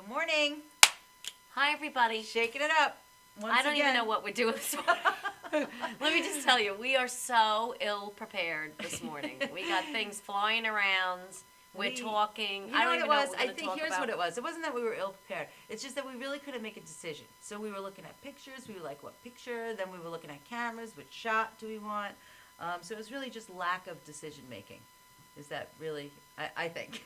Good morning. Hi, everybody. Shaking it up. Once I don't again. even know what we're doing this morning. Let me just tell you, we are so ill prepared this morning. We got things flying around. We're talking. You I know don't what even it know was? what I we're going to think talk here's about. what it was. It wasn't that we were ill prepared. It's just that we really couldn't make a decision. So we were looking at pictures. We were like, what picture? Then we were looking at cameras. Which shot do we want? So it was really just lack of decision making. Is that really? I think.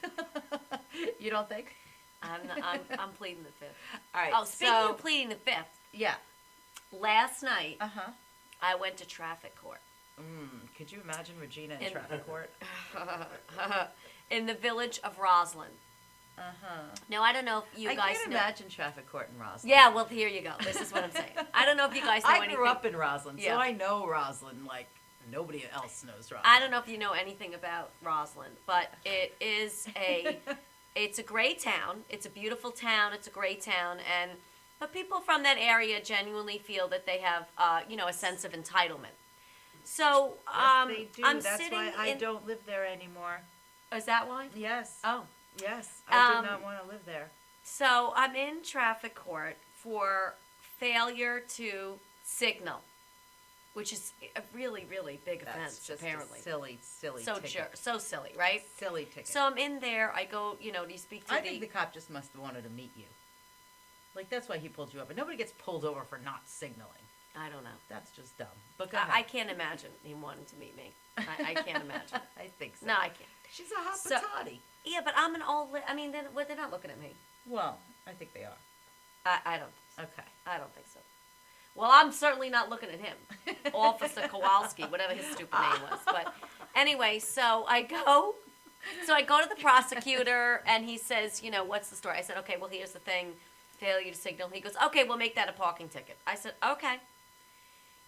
You don't think? I'm pleading the fifth. All right. Oh, speaking of pleading the fifth, Yeah. last night Uh-huh. I went to traffic court. Could you imagine Regina in traffic court? In the village of Roslyn. Uh-huh. Now, I don't know if you I guys can't know. imagine traffic court in Roslyn. Yeah, well, here you go. This is what I'm saying. I don't know if you guys know anything. I grew up in Roslyn, Yeah. so I know Roslyn like nobody else knows Roslyn. I don't know if you know anything about Roslyn, but it's a great town. It's a beautiful town. It's a great town, but people from that area genuinely feel that they have, a sense of entitlement. So, Yes, they do. I'm That's sitting why I in. don't live there anymore. Is that why? Yes. Oh, Yes. I Um, did not want to live there. so I'm in traffic court for failure to signal, which is a really, really big That's offense, just apparently. a silly ticket. So silly, right? Silly ticket. So I'm in there. I go, do you speak to I think the cop just must have wanted to meet you. Like, that's why he pulled you over. Nobody gets pulled over for not signaling. I don't know. That's just dumb. But go I ahead. can't imagine him wanting to meet me. I can't imagine. I think so. No, I can't. She's a hot So- patati. Yeah, but I'm an old. They're not looking at me. Well, I think they are. I don't. Okay. I don't think so. Well, I'm certainly not looking at him, Officer Kowalski, whatever his stupid name was. But anyway, so I go to the prosecutor, and he says, what's the story? I said, okay, well, here's the thing, failure to signal. He goes, okay, we'll make that a parking ticket. I said, okay.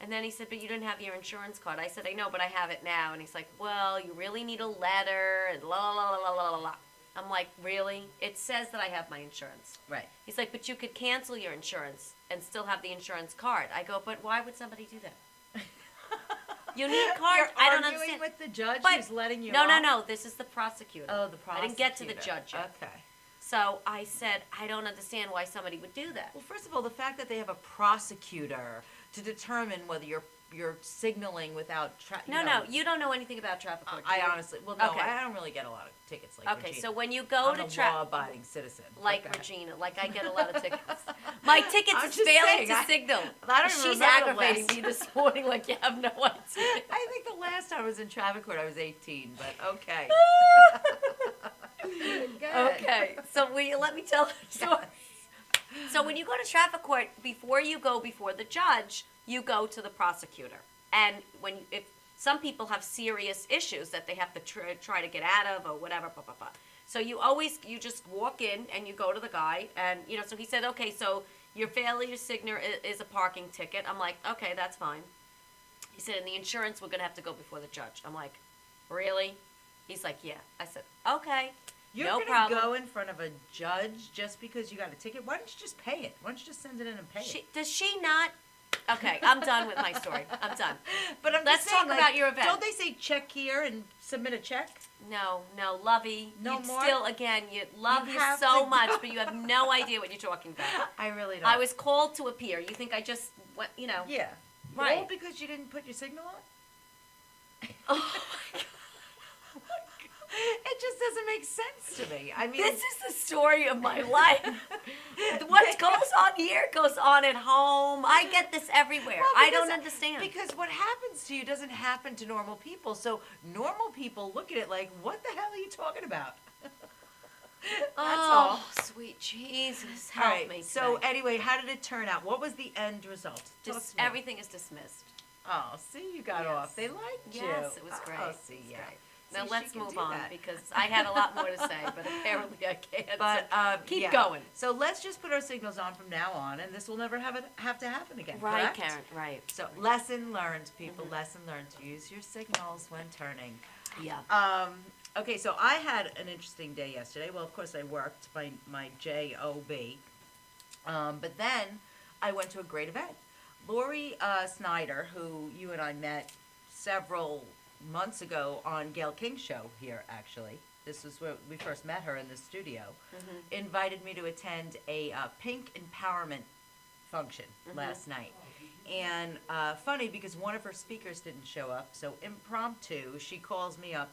And then he said, but you didn't have your insurance card. I said, I know, but I have it now. And he's like, well, you really need a letter, and la, la, la, la, la, la, la. I'm like, really? It says that I have my insurance. Right. He's like, but you could cancel your insurance and still have the insurance card. I go, but why would somebody do that? You need a card. You're I don't arguing understand. with the judge But- who's letting you No, off? no. This is the prosecutor. Oh, the I prosecutor. didn't get to the judge yet. Okay. So I said, I don't understand why somebody would do that. Well, first of all, the fact that they have a prosecutor to determine whether you're signaling without No, you don't know anything about traffic court. do I you? honestly, well, no, Okay. I don't really get a lot of tickets like Okay, Regina. so when you go I'm to a traffic, law-abiding citizen. like Okay. Regina, like I get a lot of tickets. My tickets I'm is just failing saying, to signal. I don't even She's remember the aggravating last- me this morning like you have no idea. I think the last time I was in traffic court, I was 18, but okay. Good. Okay, so will you let me tell the story? So when you go to traffic court, before you go before the judge, you go to the prosecutor. And if some people have serious issues that they have to try to get out of or whatever, blah, blah, blah. So you just walk in and you go to the guy and, so he said, okay, so your failure signal is a parking ticket. I'm like, okay, that's fine. He said, and the insurance, we're going to have to go before the judge. I'm like, really? He's like, yeah. I said, okay. You're no going to problem. go in front of a judge just because you got a ticket? Why don't you just pay it? Why don't you just send it in and pay it? Does she not? Okay, I'm done with my story. I'm done. But I'm Let's just saying, talk about your event. Don't they say check here and submit a check? No, Lovey. No you more? Still, again, you love You you have so to much, go. but you have no idea what you're talking about. I really don't. I was called to appear. You think I just went, Yeah. Right. All because you didn't put your signal on? Oh, my God. It just doesn't make sense to me. I mean, This is the story of my life. What goes on here goes on at home. I get this everywhere. Well, I don't because- understand. Because what happens to you doesn't happen to normal people. So normal people look at it like, what the hell are you talking about? That's all. Oh, sweet Jesus, All help right. me. So today. anyway, how did it turn out? What was the end result? Talk Just to me. everything is dismissed. Oh, see, you got Yes. off. They liked you. Yes, it was great. Oh, It see, was yeah. great. See, Now she let's can move do on that. because I had a lot more to say, but apparently I can't. But so keep yeah. going. So let's just put our signals on from now on, and this will never have to happen again. Right, correct? Karen. Right. So lesson learned, people. Lesson learned to use your signals when turning. Yeah. Okay, so I had an interesting day yesterday. Well, of course I worked my job, but then I went to a great event. Lori Snyder, who you and I met several months ago on Gail King's show here, actually. this was where we first met her in the studio, invited me to attend a pink empowerment function last night. And funny, because one of her speakers didn't show up, so impromptu, she calls me up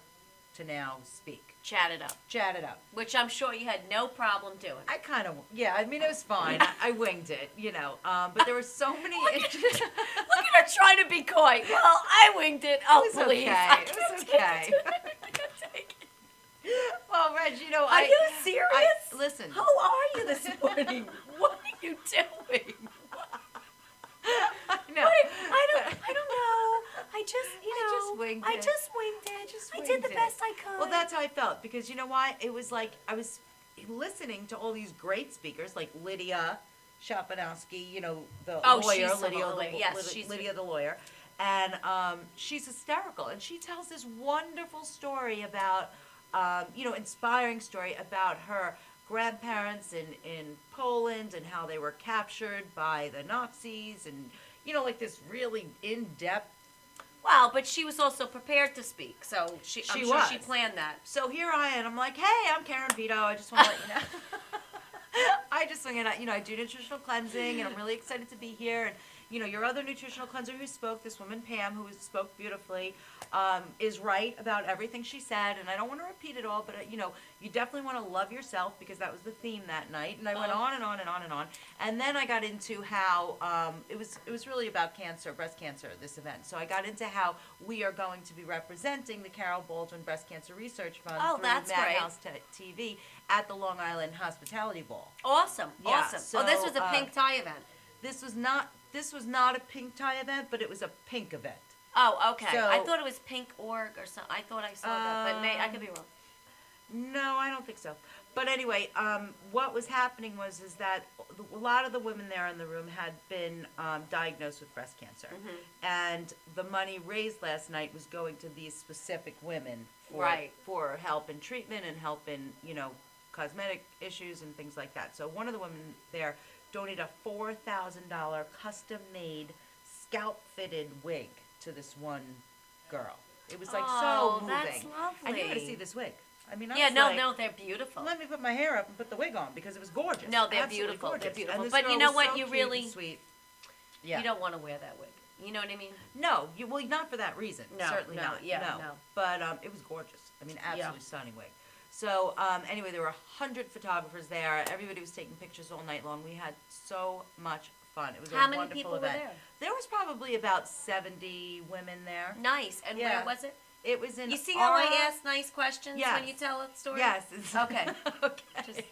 to now speak. Chat it up. Which I'm sure you had no problem doing. I kind of, I mean, it was fine. I winged it, but there were so many... Look at her trying to be coy. Well, I winged it. Oh, it was please. Okay. It was okay. Well, Reg, Are you serious? Listen. How are you this morning? What are you doing? No. I don't know. I just winged it. I just winged it. I did the best I could. Well, that's how I felt, because you know why? It was like I was listening to all these great speakers, like Lydia Shapanowski, the lawyer, Lydia the lawyer, and she's hysterical, and she tells this wonderful story about, inspiring story about her grandparents in Poland and how they were captured by the Nazis, and like this really in-depth. Well, but she was also prepared to speak, so I'm sure she planned that. So here I am. I'm like, hey, I'm Karen Vito. I just want to let you know. I just want to, I do nutritional cleansing, and I'm really excited to be here. And your other nutritional cleanser who spoke, this woman Pam, who spoke beautifully, is right about everything she said. And I don't want to repeat it all, but you definitely want to love yourself, because that was the theme that night. And I went on and on and on and on. And then I got into how it was really about cancer, breast cancer, this event. So I got into how we are going to be representing the Carol Baldwin Breast Cancer Research Fund through Madhouse TV at the Long Island Hospitality Ball. Awesome. Yeah, awesome. so, this was a pink tie event. This was not a pink tie event, but it was a pink event. Oh, okay. So, I thought it was pink org or something. I thought I saw that, but I could be wrong. No, I don't think so. But anyway, what was happening is that a lot of the women there in the room had been diagnosed with breast cancer. And the money raised last night was going to these specific women for help in treatment and help in, cosmetic issues and things like that. So one of the women there donated a $4,000 custom-made, scalp-fitted wig to this one girl. It was so moving. That's lovely. And you got to see this wig. I mean, they're beautiful. Let me put my hair up and put the wig on, because it was gorgeous. No, they're Absolutely beautiful. Gorgeous. They're beautiful. And this But girl you know was what? so You cute really and sweet. Yeah. You don't want to wear that wig. You know what I mean? No, not for that reason. No, Certainly no, not. yeah, no. no. But it was gorgeous. I mean, absolutely stunning wig. So anyway, there were 100 photographers there. Everybody was taking pictures all night long. We had so much fun. It was How a many wonderful people were event. there? There was probably about 70 women there. Nice. And Yeah. where was it? It was in. You see how I ask nice questions Yes. when you tell a story? Yes. Okay. Okay.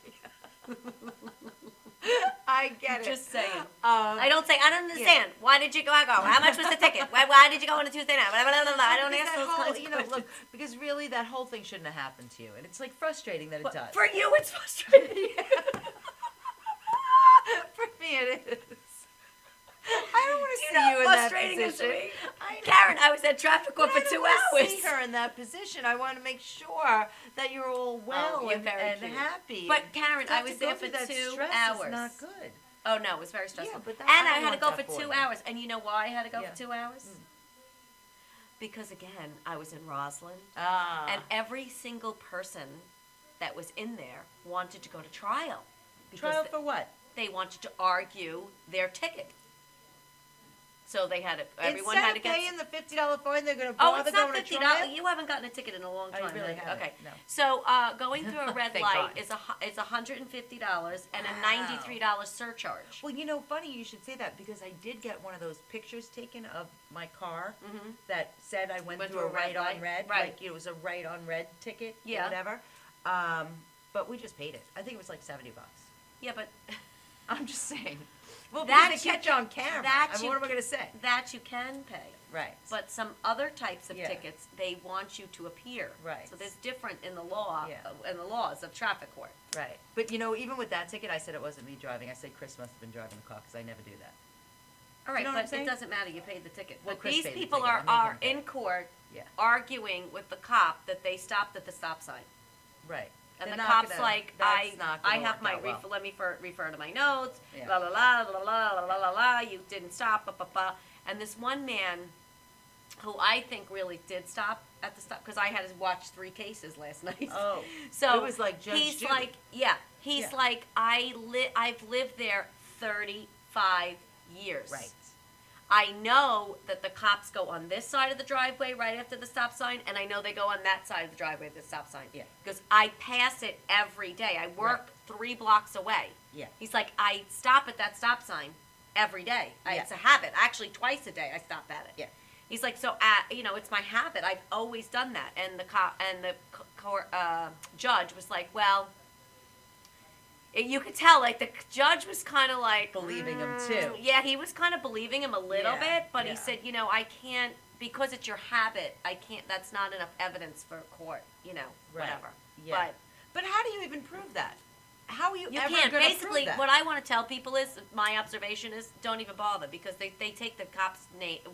I get it. Just saying. I don't understand. Why did you go? I go. How much was the ticket? Why did you go on a Tuesday night? Blah, blah, blah, blah. I don't Because ask that those whole, kinds of questions. look, because really that whole thing shouldn't have happened to you, and it's like frustrating that it does. For you, it's frustrating. For me, it is. I don't want to see you in that position. Karen, I was at traffic court for 2 I don't hours. see her in that position. I want to make sure that you're all well you're and very cute. happy. But Karen, To I was go there for through that 2 stress hours. Is not good. Oh no, it was very stressful. Yeah, but that, and I I don't had to go want for that 2 you. hours. And you know why I had to go Yeah. for 2 hours? Because again, I was in Roslyn, Ah. and every single person that was in there wanted to go to trial. Because Trial for what? they wanted to argue their ticket. So they had to, everyone had to get. Instead of paying the $50 fine, they're going to Oh, bother it's not going to $50. trial? You haven't gotten a ticket in a long I time. really have you? haven't, Okay. no. So going through a red Thank light God. is $150 and a Wow. $93 surcharge. Well, funny you should say that, because I did get one of those pictures taken of my car Mm-hmm. that said I went through a red right light. on red. Right. Like it was a right on red ticket or Yeah. whatever. But we just paid it. I think it was like $70. Yeah, but I'm just saying. Well, That because they you catch you on camera. that I mean, you what am I going to say? that you can pay. Right. But some other types of Yeah. tickets, they want you to appear. Right. So there's different in the law, Yeah. in the laws of traffic court. Right. But even with that ticket, I said it wasn't me driving. I said Chris must have been driving the car, because I never do that. All right, You know what I'm but saying? it doesn't matter. You paid the ticket. Well, But Chris these paid the people ticket. are I made him in court Yeah. arguing with the cop that they stopped at the stop sign. Right. And They're the not cop's gonna- like, that's not I gonna have work my out well. let me refer to my notes. Yeah. La la la la la la la la la. You didn't stop. Ba ba ba. And this one man who I think really did stop at the stop, because I had to watch 3 cases last night. Oh, so it was like Judge he's Judy. like, he's Yeah. like, I've lived there 35 years. Right. I know that the cops go on this side of the driveway right after the stop sign, and I know they go on that side of the driveway at the stop sign. Yeah. Because I pass it every day. I work 3 blocks away. Yeah. He's like, I stop at that stop sign every day. Yeah. It's a habit. Actually, twice a day I stop at it. Yeah. He's like, so it's my habit. I've always done that. And the judge was like, well, you could tell, like, the judge was kind of like Believing him, too. Yeah, he was kind of believing him a little Yeah, bit, but he yeah. said, I can't, because it's your habit. I can't. That's not enough evidence for court. Right. Whatever. Yeah. But how do you even prove that? How are you You ever can't. going to Basically, prove that? what I want to tell people is, my observation is, don't even bother, because they take the cop's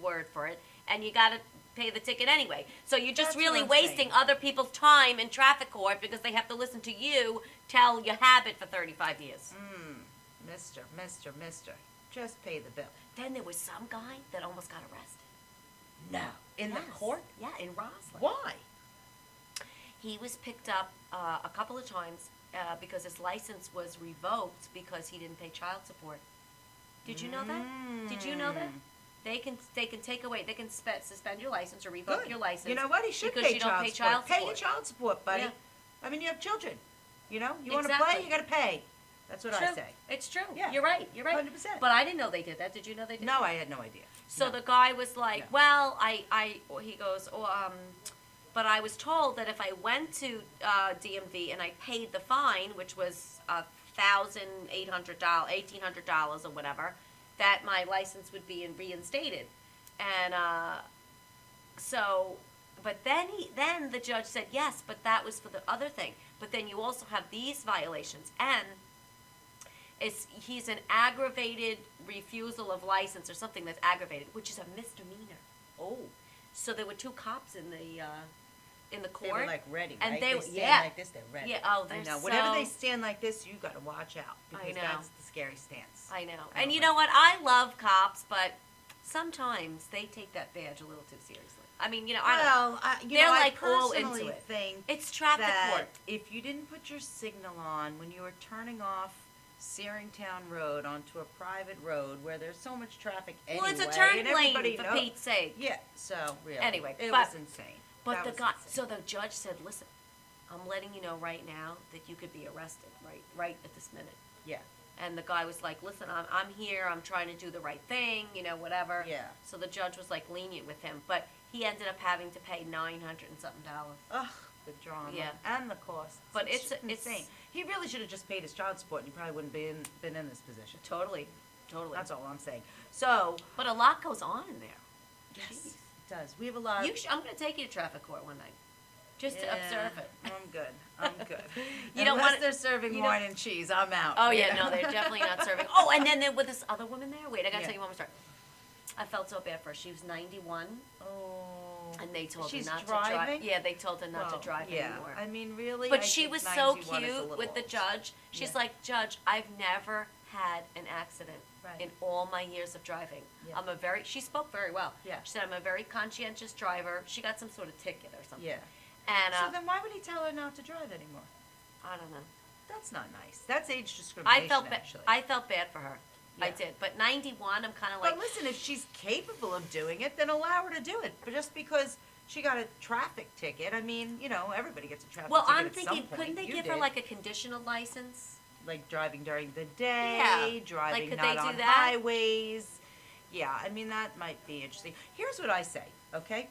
word for it, and you got to pay the ticket anyway. So you're just That's what really I'm wasting saying. other people's time in traffic court because they have to listen to you tell your habit for 35 years. Mister, just pay the bill. Then there was some guy that almost got arrested. No. In the Yes. court? Yeah, in Roslyn. Why? He was picked up a couple of times because his license was revoked because he didn't pay child support. Did you know that? Did you know that? They can take away. They can suspend your license or revoke Good. your license. You know what? He should because pay you don't pay child child support. Pay support. your child support, buddy. Yeah. I mean, you have children. You want to play, Exactly. you got to pay. That's what I True. say. It's true. Yeah. You're right. 100%. But I didn't know they did that. Did you know they did? No, I had no idea. So No. the guy was like, No. well, he goes, but I was told that if I went to DMV and I paid the fine, which was $1,800 or whatever, that my license would be reinstated. And but then the judge said, yes, but that was for the other thing. But then you also have these violations, and he's an aggravated refusal of license or something that's aggravated, which is a misdemeanor. Oh. So there were 2 cops in the court. They were like ready, and right? they stand yeah. like this, they're ready. Yeah, oh, they're I know. so- Whenever they stand like this, you got to watch out I because know. that's the scary stance. I know. I And don't you like know what? I love cops, but sometimes they take that badge a little too seriously. I mean, I don't know. Well, They're like I all into personally it. think It's traffic that court. if you didn't put your signal on when you were turning off Searingtown Road onto a private road where there's so much traffic anyway, Well, it's a turn and lane, everybody for knows. Pete's sake. Yeah, so really. Anyway, it but- was insane. But That the was guy, insane. so the judge said, listen, I'm letting you know right now that you could be arrested right at this minute. Yeah. And the guy was like, listen, I'm here, I'm trying to do the right thing, whatever. Yeah. So the judge was like lenient with him, but he ended up having to pay $900 and something. Ugh, the drama. Yeah. And the cost. But it's just insane. He really should have just paid his child support and he probably wouldn't been in this position. Totally. That's all I'm saying. So, But a lot goes on in there. yes, Jeez. it does. We have a lot. I'm going to take you to traffic court one night, just to Yeah, observe it. I'm good. I'm good. You don't Unless want- they're serving you wine don't- and cheese, I'm out. Oh, you yeah, know? no, they're definitely not serving. Oh, and then there was this other woman there. Wait, I got to Yeah. tell you one more story. I felt so bad for her. She was 91, Oh. and they told She's her not to driving? drive. Yeah, they told her not Well, to drive yeah. anymore. I mean, really. But I she think was so 91 is a cute little with the old. judge. She's Yeah. like, Judge, I've never had an accident Right. in all my years of driving. Yeah. She spoke very well. Yeah. She said, I'm a very conscientious driver. She got some sort of ticket or something. Yeah. And So then why would he tell her not to drive anymore? I don't know. That's not nice. That's age discrimination, actually. I felt bad for her. I Yeah. did. But 91, I'm kind of like, But listen, if she's capable of doing it, then allow her to do it. But just because she got a traffic ticket, I mean, everybody gets a traffic well, ticket I'm at some thinking, point. couldn't they You give her did. like a conditional license? Like driving during the day, Yeah. driving Like, could not they do on that? highways. Yeah, I mean, that might be interesting. Here's what I say, okay?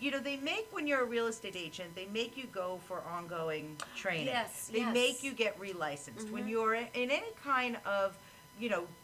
They make, when you're a real estate agent, they make you go for ongoing training. Yes, They yes. make you get relicensed. When Mhm. you're in any kind of,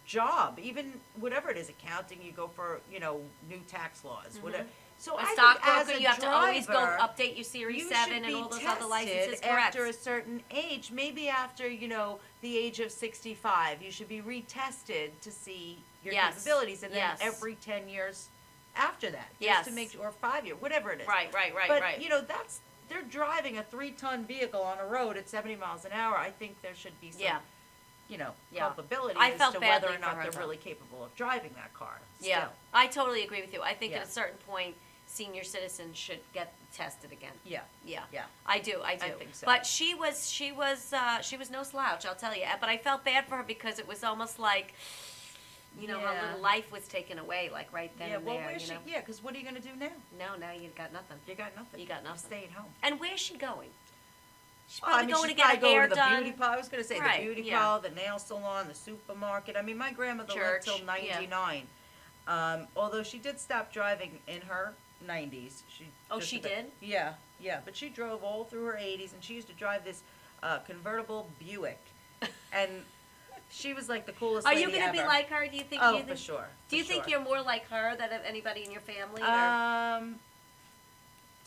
job, even whatever it is, accounting, you go for, new tax laws, whatever. So A I think stockbroker, as a you have to always go driver, update your Series you 7 should and be all those other licenses. tested Correct. after a certain age, maybe after the age of 65. You should be retested to see your Yes. capabilities, and then Yes. every 10 years after that, just Yes. to make sure, or 5 year, whatever it is. Right. But they're driving a 3-ton vehicle on a road at 70 miles an hour. I think there should be some. Yeah. Yeah. culpability I as felt to whether badly or for not her, they're though. really capable of driving that car. Yeah, Still. I totally agree with you. I think Yeah. at a certain point, senior citizens should get tested again. Yeah. Yeah. Yeah. I do. I think so. But she was no slouch, I'll tell you. But I felt bad for her because it was almost like, her Yeah. little life was taken away, like right then Yeah, and well, there. where's she? Yeah, because what are you going to do now? No, now you got nothing. You got nothing. You got nothing. Stay at home. And where's she going? She's Well, probably going to she's get her probably hair going to the done. beauty parlor. I was going to say Right, the beauty yeah. parlor, the nail salon, the supermarket. I mean, my grandmother lived Church, till yeah. 99. Although she did stop driving in her 90s. Oh, just she about- did? Yeah, yeah. But she drove all through her 80s, and she used to drive this convertible Buick. And she was like the coolest Are lady you going to be ever. like her? Do you think? Oh, for sure. Do you for think sure. you're more like her than anybody in your family? Or?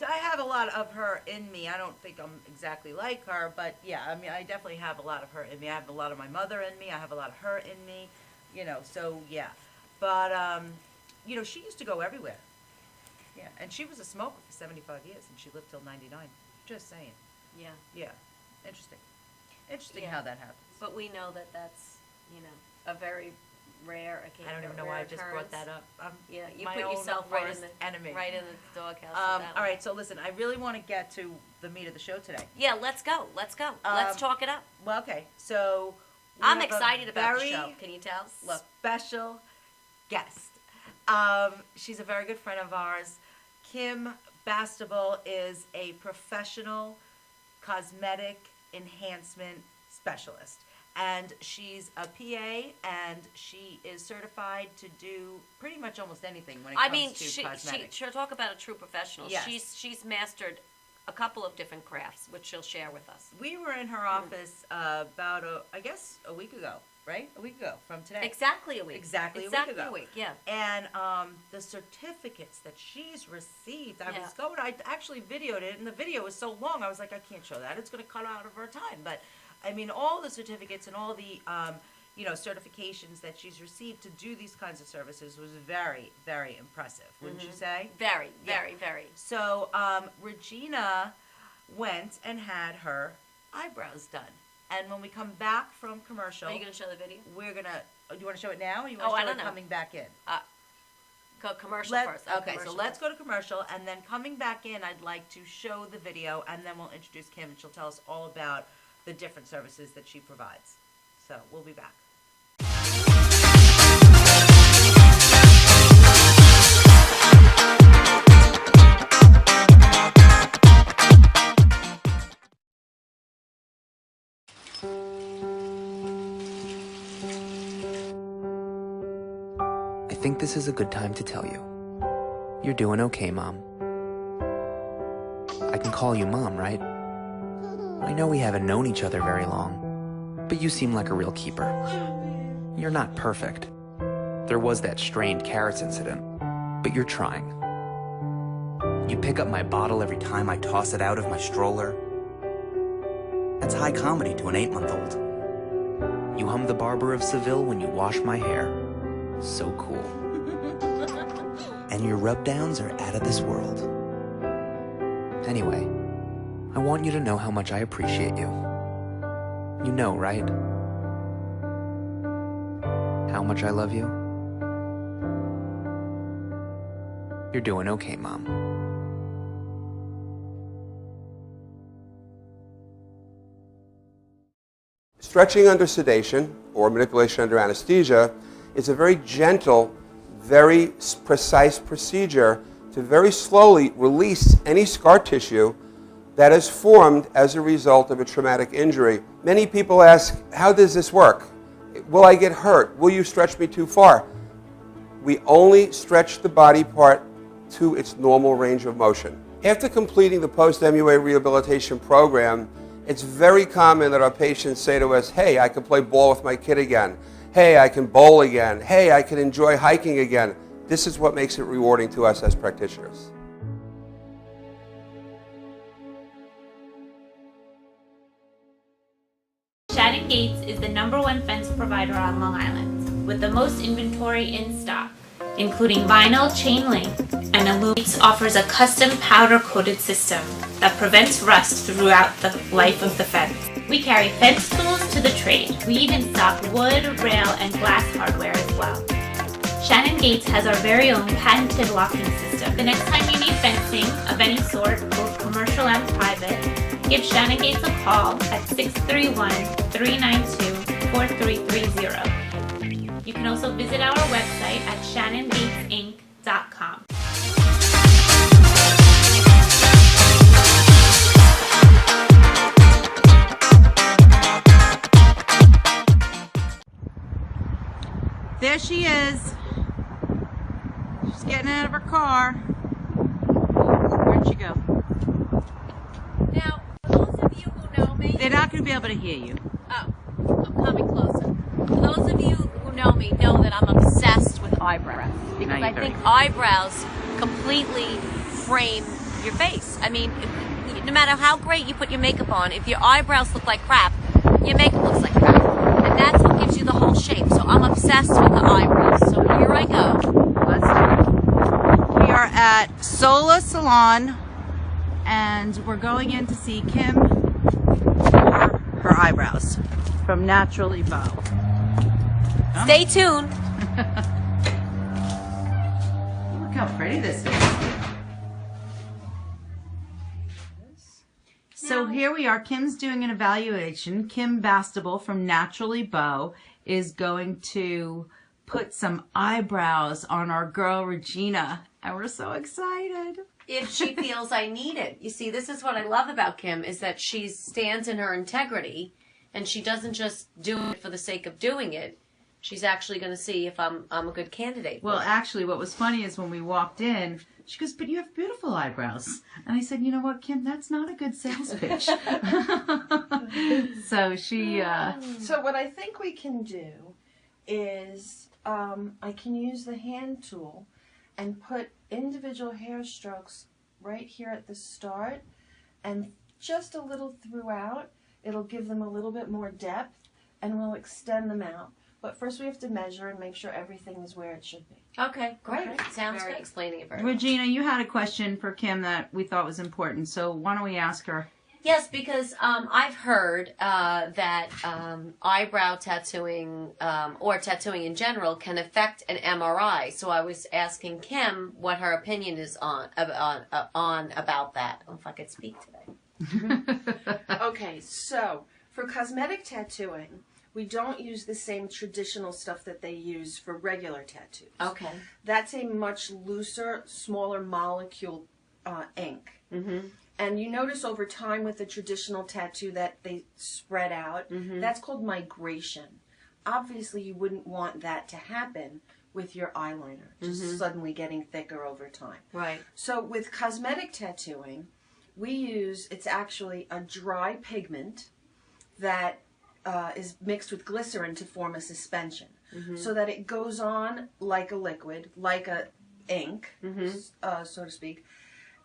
I have a lot of her in me. I don't think I'm exactly like her, but yeah, I mean, I definitely have a lot of her in me. I have a lot of my mother in me. I have a lot of her in me, so yeah. But, she used to go everywhere. Yeah, and she was a smoker for 75 years, and she lived till 99. Just saying. Yeah. Yeah, interesting. Interesting Yeah. how that happens. But we know that that's, a very rare occasion. I don't even know why I just brought that up. Yeah, you my put own yourself right in worst the enemy. right in the doghouse. All right, so listen, I really want to get to the meat of the show today. Yeah, let's go. Let's talk it up. Well, okay, so we I'm have a excited about the very show. Can you tell? Look. special guest. She's a very good friend of ours. Kim Bastable is a professional cosmetic enhancement specialist. And she's a PA, and she is certified to do pretty much almost anything when it comes to cosmetics. she'll talk about a true professional. Yes. She's mastered a couple of different crafts, which she'll share with us. We were in her office about, a week ago, right? A week ago from today. Exactly a week. Exactly a week Exactly ago. a week, yeah. And the certificates that she's received, Yeah. I actually videoed it, and the video was so long, I was like, I can't show that. It's going to cut out of her time. But, I mean, all the certificates and all the, certifications that she's received to do these kinds of services was very, very impressive, wouldn't you say? Very, Yeah. very, very. So, Regina went and had her eyebrows done. And when we come back from commercial, Are you going to show the video? we're going to, do you want to show it now, or you Oh, want I to show don't it know. coming back in? Go commercial Let- first. Okay, so Commercial let's first. go to commercial, and then coming back in, I'd like to show the video, and then we'll introduce Kim, and she'll tell us all about the different services that she provides. So we'll be back. I think this is a good time to tell you. You're doing okay, Mom. I can call you Mom, right? I know we haven't known each other very long, but you seem like a real keeper. You're not perfect. There was that strained carrots incident, but you're trying. You pick up my bottle every time I toss it out of my stroller. That's high comedy to an 8-month-old. You hum the Barber of Seville when you wash my hair. So cool. And your rub-downs are out of this world. Anyway, I want you to know how much I appreciate you. You know, right? How much I love you? You're doing okay, Mom. Stretching under sedation, or manipulation under anesthesia, is a very gentle, very precise procedure to very slowly release any scar tissue that is formed as a result of a traumatic injury. Many people ask, how does this work? Will I get hurt? Will you stretch me too far? We only stretch the body part to its normal range of motion. After completing the post-MUA rehabilitation program, it's very common that our patients say to us, hey, I can play ball with my kid again. Hey, I can bowl again. Hey, I can enjoy hiking again. This is what makes it rewarding to us as practitioners. Shannon Gates is the #1 fence provider on Long Island, with the most inventory in stock, including vinyl, chain link, and aluminum. Gates offers a custom powder-coated system that prevents rust throughout the life of the fence. We carry fence tools to the trade. We even stock wood, rail, and glass hardware as well. Shannon Gates has our very own patented locking system the next time you need fencing of any sort, both commercial and private, give Shannon Gates a call at 631-392-4330. You can also visit our website at shannongatesinc.com. There she is. She's getting out of her car. Where'd she go? Now, for those of you who know me, They're not going to be able to hear you. oh, I'm coming closer. For those of you who know me, know that I'm obsessed with eyebrows because you're I think very- eyebrows completely frame your face. I mean, no matter how great you put your makeup on, if your eyebrows look like crap, your makeup looks like crap. And that's what gives you the whole shape. So I'm obsessed with the eyebrows. So here I go. Let's do it. We are at Sola Salon, and we're going in to see Kim for her eyebrows from Naturally Bow. Stay tuned. Look how pretty this is. So here we are. Kim's doing an evaluation. Kim Bastable from Naturally Bow is going to put some eyebrows on our girl Regina, and we're so excited. If she feels I need it. You see, this is what I love about Kim, is that she stands in her integrity, and she doesn't just do it for the sake of doing it. She's actually going to see if I'm a good candidate. Well, actually, what was funny is when we walked in, she goes, "But you have beautiful eyebrows." And I said, "You know what, Kim? That's not a good sales pitch." So she... So what I think we can do is I can use the hand tool and put individual hair strokes right here at the start and just a little throughout. It'll give them a little bit more depth and we'll extend them out. But first we have to measure and make sure everything is where it should be. Okay, great. Okay. Sounds Very good. good. Explaining it very well. Regina, you had a question for Kim that we thought was important, so why don't we ask her? Yes, because I've heard that eyebrow tattooing or tattooing in general can affect an MRI. So I was asking Kim what her opinion is on about that. Oh, if I could speak today. Okay, so for cosmetic tattooing, we don't use the same traditional stuff that they use for regular tattoos. Okay. That's a much looser, smaller molecule ink. Mm-hmm. And you notice over time with the traditional tattoo that they spread out. Mm-hmm. That's called migration. Obviously, you wouldn't want that to happen with your eyeliner, just suddenly getting thicker over time. Right. So with cosmetic tattooing, it's actually a dry pigment that is mixed with glycerin to form a suspension, so that it goes on like a liquid, like a ink, so to speak.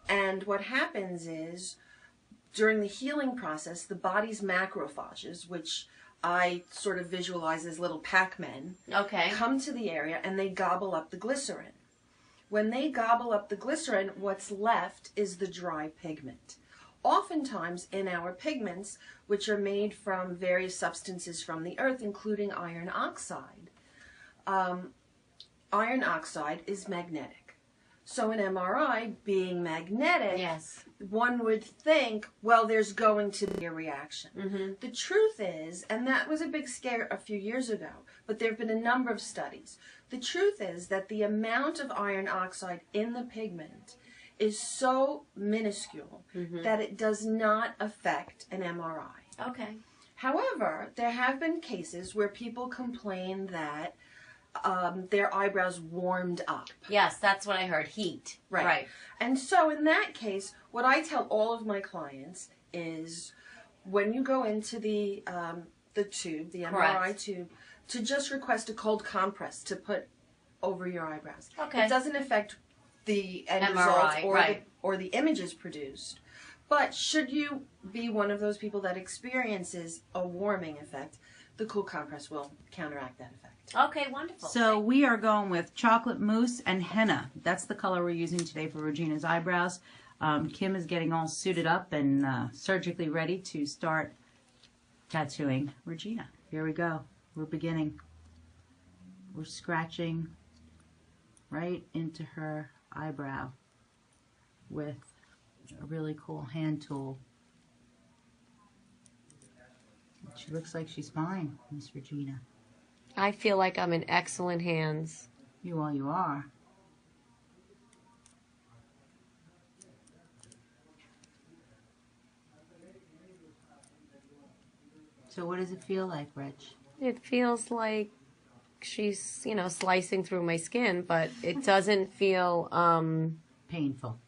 And what happens is, during the healing process, the body's macrophages, which I sort of visualize as little Pac-Men, Okay. come to the area and they gobble up the glycerin. When they gobble up the glycerin, what's left is the dry pigment. Oftentimes in our pigments, which are made from various substances from the earth, including iron oxide is magnetic. So an MRI being magnetic, Yes. one would think, well, there's going to be a reaction. Mm-hmm. The truth is, and that was a big scare a few years ago, but there have been a number of studies. The truth is that the amount of iron oxide in the pigment is so minuscule that it does not affect an MRI. Okay. However, there have been cases where people complain that their eyebrows warmed up. Yes, that's what I heard. Heat. Right. And so in that case, what I tell all of my clients is when you go into the tube, the MRI Correct. tube, to just request a cold compress to put over your eyebrows. Okay. It doesn't affect the end MRI, results or the images produced. But should you be one of those people that experiences a warming effect, the cool compress will counteract that effect. Okay, wonderful. So we are going with chocolate mousse and henna. That's the color we're using today for Regina's eyebrows. Kim is getting all suited up and surgically ready to start tattooing Regina. Here we go. We're beginning. We're scratching right into her eyebrow. with a really cool hand tool. She looks like she's fine, Miss Regina. I feel like I'm in excellent hands. You are. So what does it feel like, Reg? It feels like she's, slicing through my skin, but it doesn't feel, Painful.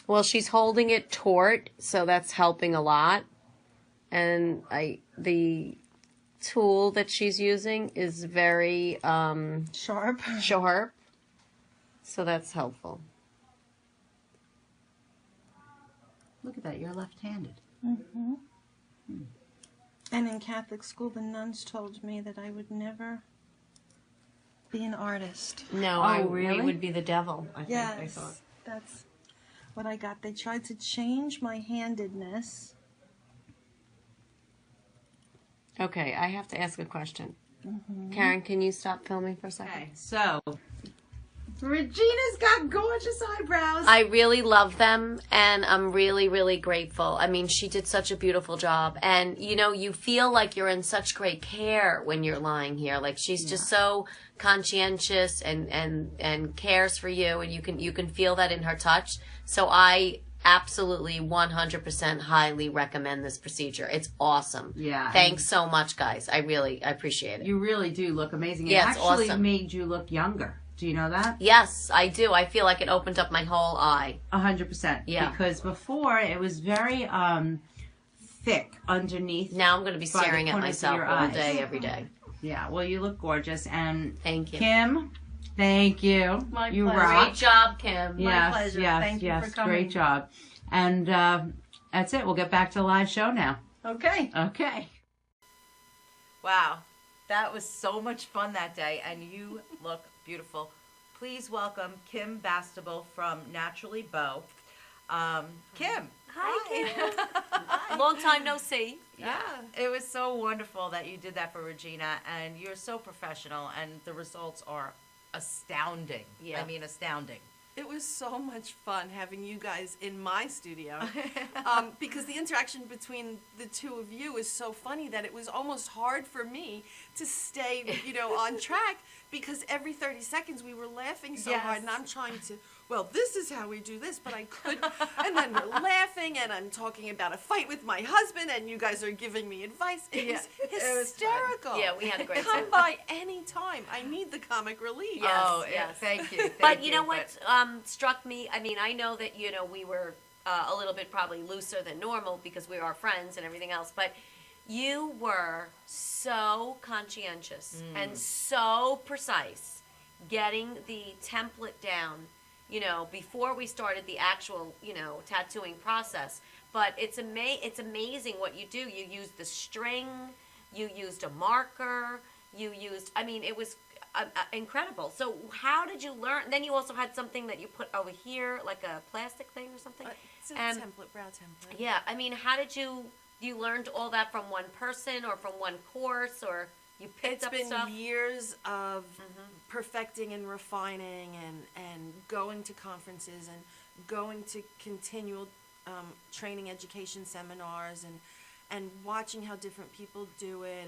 well, she's holding it taut, so that's helping a lot. And the tool that she's using is very, Sharp. sharp, so that's helpful. Look at that, you're left-handed. And in Catholic school, the nuns told me that I would never be an artist. No, really? we would be the devil, I think, Yes, I thought. that's what I got. They tried to change my handedness. Okay, I have to ask a question. Karen, can you stop filming for a second? Okay, so Regina's got gorgeous eyebrows. I really love them, and I'm really, really grateful. I mean, she did such a beautiful job, and you feel like you're in such great care when you're lying here. Like she's just so conscientious and cares for you, and you can feel that in her touch. So I absolutely 100% highly recommend this procedure. It's awesome. Yeah. Thanks so much, guys. I appreciate it. You really do look amazing. Yeah, It it's actually awesome. made you look younger. Do you know that? Yes, I do. I feel like it opened up my whole eye. 100%. Yeah. Because before it was very thick underneath. Now I'm going to be by the staring at corners of myself your all eyes. day, every day. Yeah. Well, you look gorgeous, and Thank you. Kim, thank you. My you pleasure. rock. Great job, Kim. Yes, pleasure. yes, Thank you yes. for coming. Great job. And that's it. We'll get back to the live show now. Okay. Okay. Wow, that was so much fun that day, and you look beautiful. Please welcome Kim Bastable from Naturally Beau. Kim. Hi, Kim. Long time no see. Yeah, it was so wonderful that you did that for Regina, and you're so professional, and the results are astounding. Yeah. I mean, astounding. It was so much fun having you guys in my studio because the interaction between the two of you is so funny that it was almost hard for me to stay, on track because every 30 seconds we were laughing so hard, and I'm trying to, well, this is how we do this, but I couldn't. And then we're laughing, and I'm talking about a fight with my husband, and you guys are giving me advice. It was hysterical. Yeah, we had a great Come time. by any time. I need the comic relief. Yes, Oh, yes. thank you. But you know what struck me? I mean, I know that, we were a little bit probably looser than normal because we are friends and everything else, but you were so conscientious and so precise getting the template down, before we started the actual, tattooing process. But it's amazing what you do. You used the string, you used a marker, it was incredible. So how did you learn? Then you also had something that you put over here, like a plastic thing or something. It's a And- template, brow template. Yeah, how did you learned all that from one person or from one course, or you picked It's up been stuff? years of perfecting and refining and going to conferences and going to continual training education seminars and watching how different people do it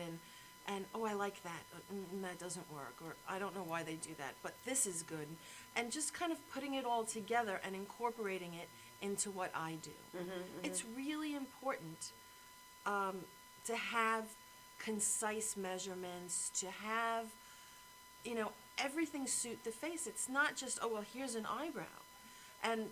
and oh, I like that, and that doesn't work, or I don't know why they do that, but this is good. And just kind of putting it all together and incorporating it into what I do. It's really important to have concise measurements, to have, everything suit the face. It's not just, oh, well, here's an eyebrow. And,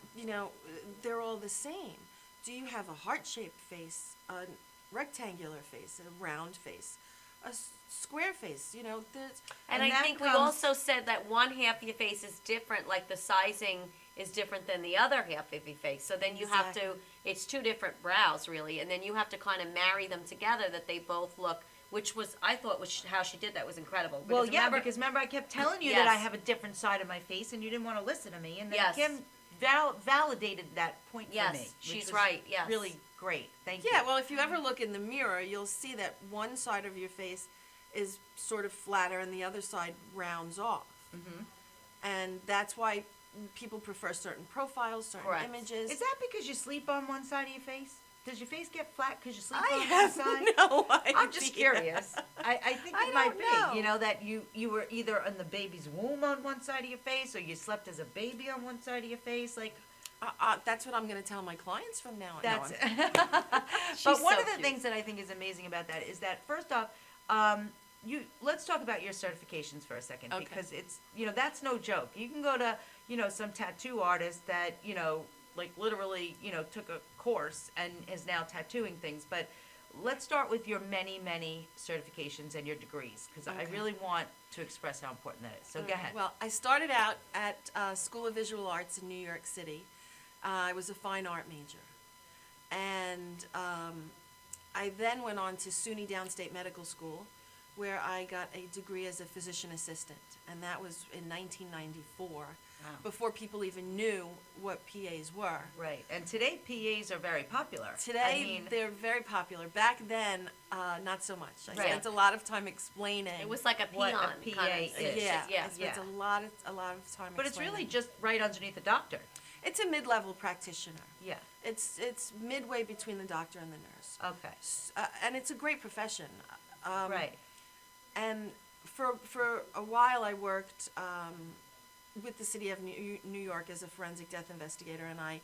they're all the same. Do you have a heart-shaped face, a rectangular face, a round face, a square face? There's... And I think we also said that one half of your face is different, like the sizing is different than the other half of your face. So then you have to, it's two different brows really, and then you have to kind of marry them together that they both look, which was, I thought was how she did that was incredible. Well, yeah, because remember I kept telling you that Yes. I have a different side of my face, and you didn't want to listen to me, and then Yes. Kim validated that point Yes, for me. Which she's was right, yes. really great. Thank you. Yeah, well, if you ever look in the mirror, you'll see that one side of your face is sort of flatter and the other side rounds off. And that's why, people prefer certain profiles, certain Correct. images. Is that because you sleep on one side of your face? Does your face get flat because you sleep I on one have side? no idea. I'm just curious. I think I it might don't be, know. that you were either in the baby's womb on one side of your face or you slept as a baby on one side of your face. Like, That's what I'm going to tell my clients from now on. that's No, But She's one so of the cute. things that I think is amazing about that is that first off, let's talk about your certifications for a second, Okay. because it's, that's no joke. You can go to, some tattoo artist that, like literally, took a course and is now tattooing things. But let's start with your many, many certifications and your degrees, because I Okay. really want to express how important that is. So go ahead. Well, I started out at School of Visual Arts in New York City. I was a fine art major. And I then went on to SUNY Downstate Medical School, where I got a degree as a physician assistant. And that was in 1994, before people even knew what PAs were. Right. And today PAs are very popular. Today, they're very popular. Back then, not so much. I Right. spent a lot of time explaining. It was like a What a peon PA kind of is. Yeah, yeah. I spent Yeah. a lot of time But it's really explaining. just right underneath the doctor. It's a mid-level practitioner. Yeah. It's midway between the doctor and the nurse. Okay. And it's a great profession. Right. And for a while, I worked with the city of New York as a forensic death investigator, and I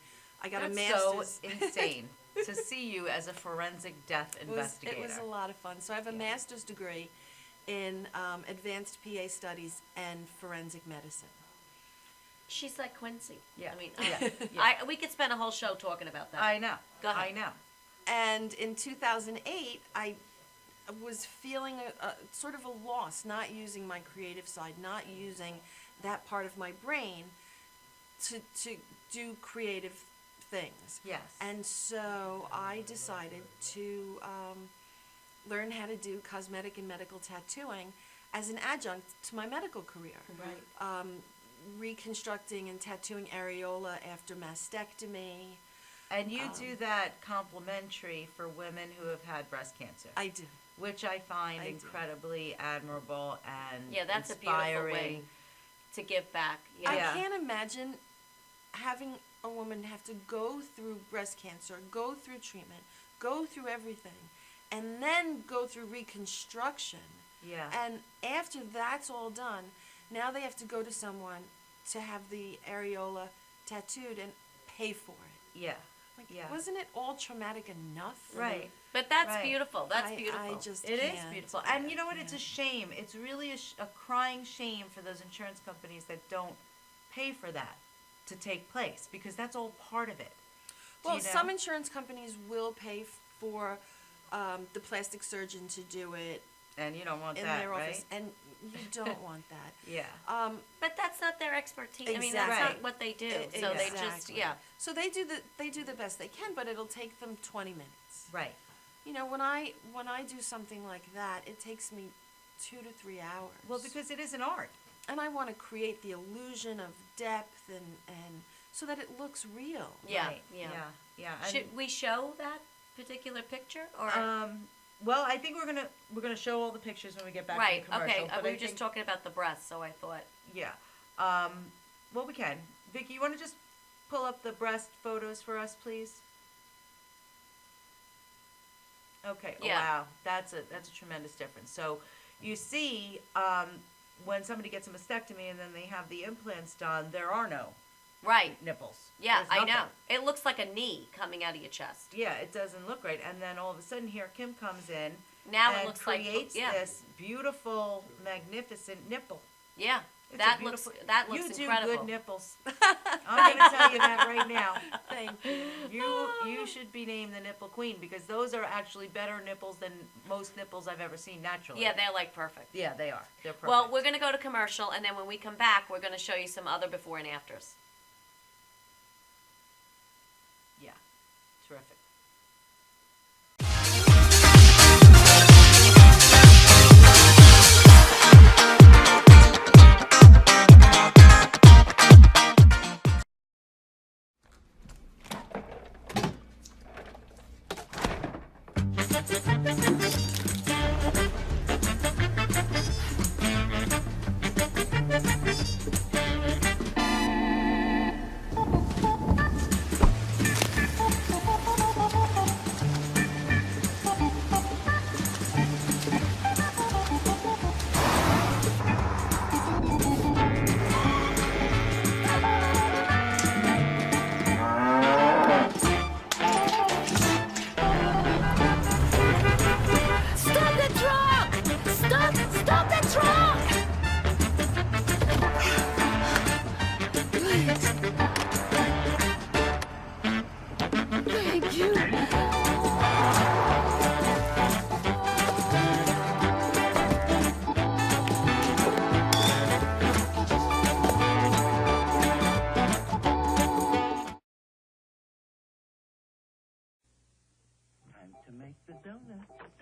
got a That's master's. so insane to see you as a forensic death investigator. It was a lot of fun. So I have a master's degree in advanced PA studies and forensic medicine. She's like Quincy. Yeah. I mean, Yeah. we could spend a whole show talking about that. I know. Go ahead. I know. And in 2008, I was feeling a sort of a loss, not using my creative side, not using that part of my brain to do creative things. Yes. And so I decided to learn how to do cosmetic and medical tattooing as an adjunct to my medical career. Right. Reconstructing and tattooing areola after mastectomy. And you do that complimentary for women who have had breast cancer, I do. which I find I do. incredibly admirable and Yeah, that's inspiring. a beautiful way to give back. I Yeah. can't imagine having a woman have to go through breast cancer, go through treatment, go through everything, and then go through reconstruction. Yeah. And after that's all done, now they have to go to someone to have the areola tattooed and pay for it. Yeah. Like, Yeah. wasn't it all traumatic enough? I Right. mean, But that's Right. beautiful. That's I beautiful. just It is can't. beautiful. And you know what? It's a shame. It's really a crying shame for those insurance companies that don't pay for that to take place, because that's all part of it. Do Well, you know? some insurance companies will pay for the plastic surgeon to do it And you don't want in that, their right? office, and you don't want that. Yeah. But that's not their expertise. I mean, that's Exactly. not what they do. So they just, Exactly. yeah. So they do the best they can, but it'll take them 20 minutes. Right. You know, when I do something like that, it takes me 2 to 3 hours. Well, because it is an art. and I want to create the illusion of depth and so that it looks real. Yeah, Right. yeah. Yeah. And, Should we show that particular picture? Or well, I think we're gonna show all the pictures when we get back right, to the commercial. okay. but We I were just think- talking about the breasts, so I thought. Yeah. Well, we can. Vicky, you want to just pull up the breast photos for us, please? Okay. Oh, Yeah. wow. That's a tremendous difference. So you see, when somebody gets a mastectomy and then they have the implants done, there are no Right. nipples. Yeah, There's I nothing. know. It looks like a knee coming out of your chest. Yeah, it doesn't look right. And then all of a sudden here Kim comes in Now it and looks like creates yeah, this beautiful, magnificent nipple. yeah. It's a That looks beautiful- you incredible. do good nipples. I'm going to tell you that right now. Thank you. You should be named the nipple queen, because those are actually better nipples than most nipples I've ever seen naturally. Yeah, they're like perfect. Yeah, they are. They're perfect. Well, we're going to go to commercial, and then when we come back, we're going to show you some other before and afters. yeah, terrific.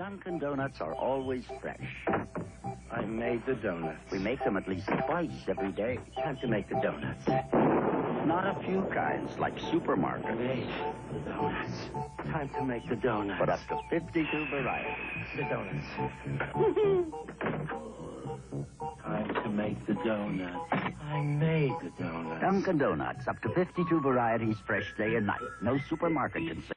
Dunkin' Donuts are always fresh. I made the donuts. We make them at least twice every day. Time to make the donuts. Not a few kinds, like supermarket. Made the donuts. Time to make the donuts. But up to 52 varieties. The donuts. Time to make the donuts. I made the donuts. Dunkin' Donuts, up to 52 varieties, fresh day and night. No supermarket can say.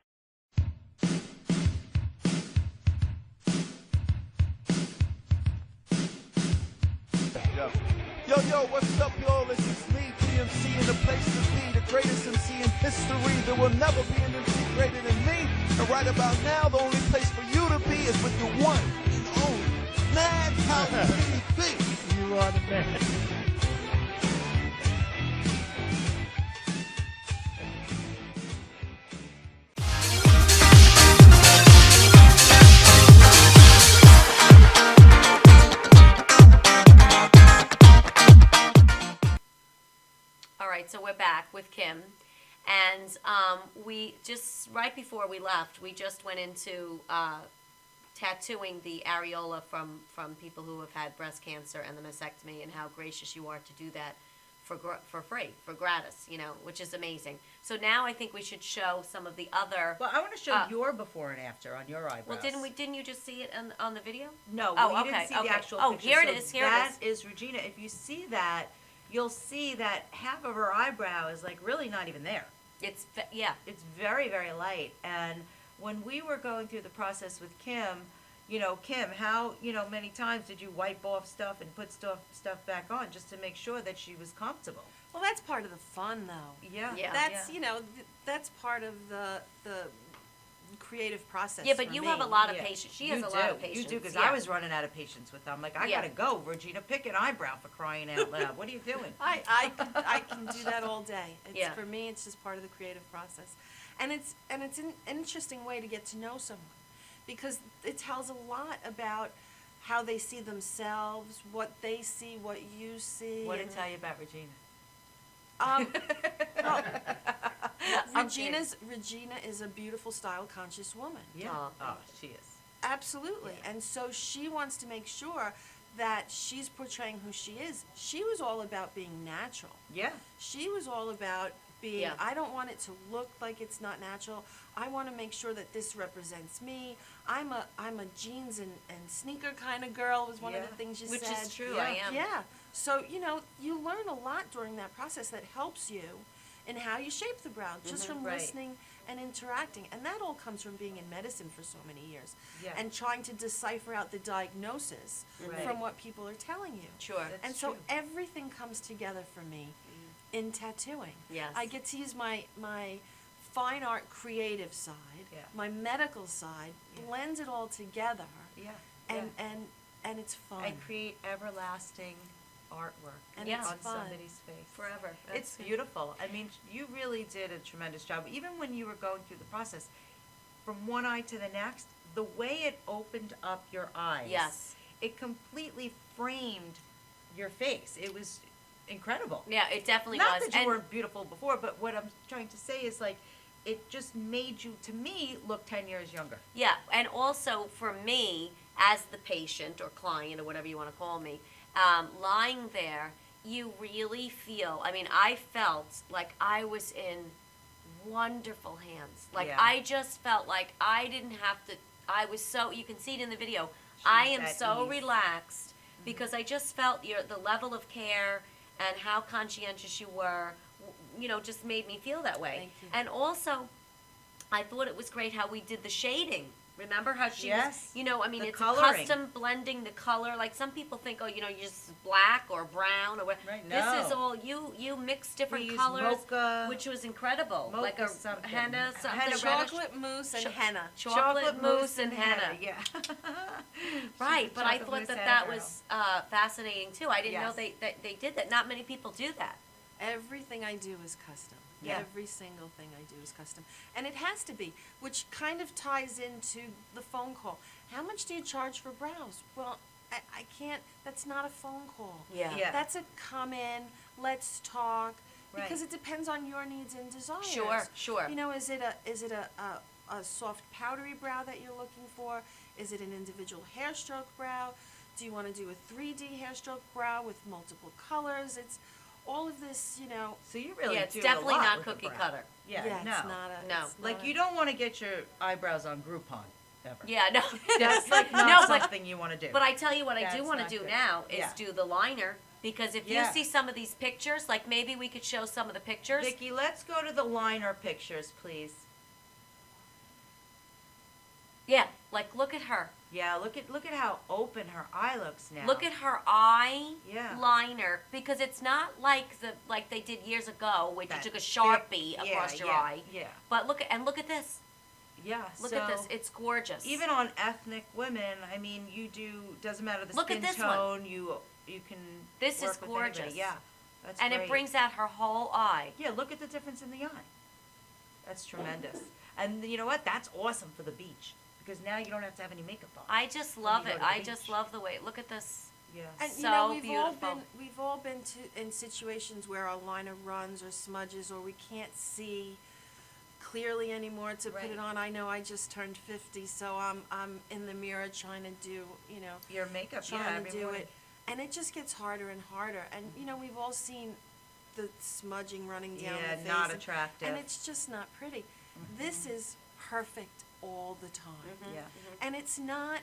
Yo, what's up, y'all? This is me, GMC, in the place to be, the greatest MC in history. There will never be an MC greater than me. And right about now, the only place for you to be is with the one and only madhousetv. You are the man. So we're back with Kim, and we just, right before we left, we just went into tattooing the areola from people who have had breast cancer and the mastectomy, and how gracious you are to do that for free, for gratis, which is amazing. So now I think we should show some of the other. Well, I want to show your before and after on your eyebrows. Well, didn't you just see it on the video? No, you didn't see the actual picture. Here so it is. That is Regina. If you see that, you'll see that half of her eyebrow is like really not even there. It's very, very light. And when we were going through the process with Kim, Kim, how, many times did you wipe off stuff and put stuff back on just to make sure that she was comfortable? Well, that's part of the fun, though. Yeah. That's, that's part of the creative process. Yeah, but for you me. have a lot of patience. She has a lot of patience. You do, because I was running out of patience with them. Like, I gotta go, Regina. Pick an eyebrow, for crying out loud. What are you doing? I can do that all day. For me, it's just part of the creative process, and it's an interesting way to get to know someone, because it tells a lot about how they see themselves, what they see, what you see. What did it tell you about Regina? Regina is a beautiful, style-conscious woman. Yeah. Oh, she is. Absolutely. Yeah. And so she wants to make sure that she's portraying who she is. She was all about being natural. Yeah. She was all about being, I don't want it to look like it's not natural. I want to make sure that this represents me. I'm a jeans and sneaker kind of girl was one of the things you said. Which is true, Yeah. I am. Yeah. So, you learn a lot during that process that helps you in how you shape the brow, just from listening and interacting. And that all comes from being in medicine for so many years. Yeah. And trying to decipher out the diagnosis from what people are telling you. Sure. And so everything comes together for me in tattooing. Yes. I get to use my fine art creative side, my medical side, blend it all together. Yeah. And it's fun. And create everlasting artwork And it's on fun. somebody's face. Forever. It's beautiful. I mean, you really did a tremendous job. Even when you were going through the process, from one eye to the next, the way it opened up your eyes. Yes. It completely framed your face. It was incredible. Yeah, it definitely Not was. that you weren't beautiful before, but what I'm trying to say is, like, it just made you, to me, look 10 years younger. Yeah, and also for me, as the patient or client or whatever you want to call me, lying there, you really feel, I felt like I was in wonderful hands. Like, I just felt like I didn't have to, I was so, you can see it in the video, I am so relaxed because I just felt the level of care and how conscientious you were, just made me feel that way. Thank you. And also, I thought it was great how we did the shading. Remember how she Yes. was, The it's coloring. custom blending the color. Like some people think, you're just black or brown or what. Right, This no. is all, you mix different We used colors, mocha, which was incredible. mocha like a something. henna, something. Henna reddish- Chocolate mousse and henna. Chocolate mousse and henna. Yeah. Right, but I chocolate thought mousse that henna that girl. was fascinating too. I didn't know Yes. they did that. Not many people do that. Everything I do is custom. Yeah. Every single thing I do is custom. And it has to be, which kind of ties into the phone call. How much do you charge for brows? Well, I can't, that's not a phone call. Yeah. Yeah. That's a come in, let's talk, Right. because it depends on your needs and desires. Sure, sure. Is it a soft powdery brow that you're looking for? Is it an individual hair stroke brow? Do you want to do a 3D hair stroke brow with multiple colors? It's all of this, you know. So you really Yeah, it's do a definitely lot not with the cookie brow. cutter. Yeah, Yeah, no. it's not a. No. it's Like not you don't want to get your eyebrows on Groupon ever. Yeah, no. That's like not No, but- something you want to do. But I tell you what I do That's want not to do good. now is Yeah. do the liner, because if Yeah. you see some of these pictures, like maybe we could show some of the pictures. Vicki, let's go to the liner pictures, please. Yeah, like look at her. Yeah, look at how open her eye looks now. Look at her eye Yeah. liner, because it's not like they did years ago, where you That took a thick- Sharpie yeah, across your yeah, eye. Yeah. But look at this. Yeah. Look so at this. It's gorgeous. even on ethnic women, I mean, you do doesn't matter the Look at skin this one. tone. You can. This work is with anybody. gorgeous. Yeah. That's and great. it brings out her whole eye. Yeah, look at the difference in the eye. That's tremendous. And you know what? That's awesome for the beach because now you don't have to have any makeup on. I just When love you go it. to the I just beach. love the way. Look at this. Yeah. And So you know, beautiful. we've all been to in situations where our liner runs or smudges, or we can't see clearly anymore to put Right. it on. I know I just turned 50, so I'm in the mirror trying to do, you know, Your makeup, yeah, trying every to do morning. it, and it just gets harder and harder. And you know, we've all seen the smudging running down Yeah, the face, not attractive. and it's just not pretty. This is perfect all the time. Yeah. And it's not,